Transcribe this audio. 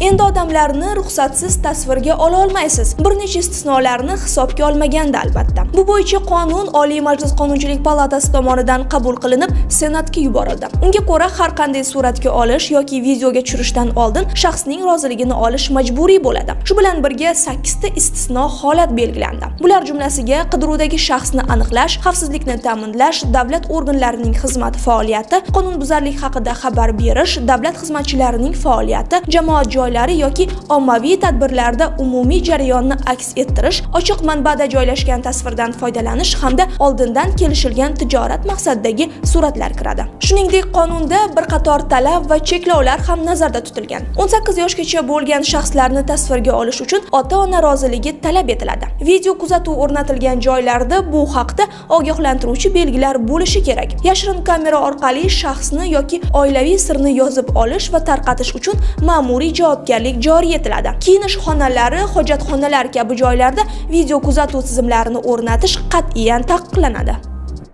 Endi odamlarni ruxsatsiz tasvirga ola olmaysiz. Bir necha istisnolarni hisobga olmaganda albatta. Bu bo'yicha qonun Oliy Majlis Qonunchilik palatasi tomonidan qabul qilinib, Senatga yuborildi. Unga ko'ra har qanday suratga olish yoki videoga tushirishdan oldin shaxsning roziligini olish majburiy bo'ladi. Shu bilan birga 8 ta istisno holat belgilandi. Bular jumlasiga qidiruvdagi shaxsni aniqlash, xavfsizlikni ta'minlash, davlat organlarining xizmat faoliyati, qonunbuzarlik haqida xabar berish, davlat xizmatchilarining faoliyati, jamoat joylari yoki ommaviy tadbirlarda umumiy jarayonni aks ettirish, ochiq manbada joylashgan tasvirdan foydalanish hamda oldindan kelishilgan tijorat maqsadidagi suratlar kiradi. Shuningdek, qonunda bir qator talab va cheklovlar ham nazarda tutilgan. 18 yoshgacha bo'lgan shaxslarni tasvirga olish uchun ota-ona roziligi talab etiladi. Video kuzatuv o'rnatilgan joylarda bu haqda ogohlantiruvchi belgilar bo'lishi kerak. Yashirin kamera orqali shaxsni yoki oilaviy sirni yozib olish va tarqatish uchun ma'muriy javobgarlik joriy etiladi. Kiyinish xonalari, hojatxonalar kabi joylarda video kuzatuv tizimlarini o'rnatish qat'iyan taqiqlanadi.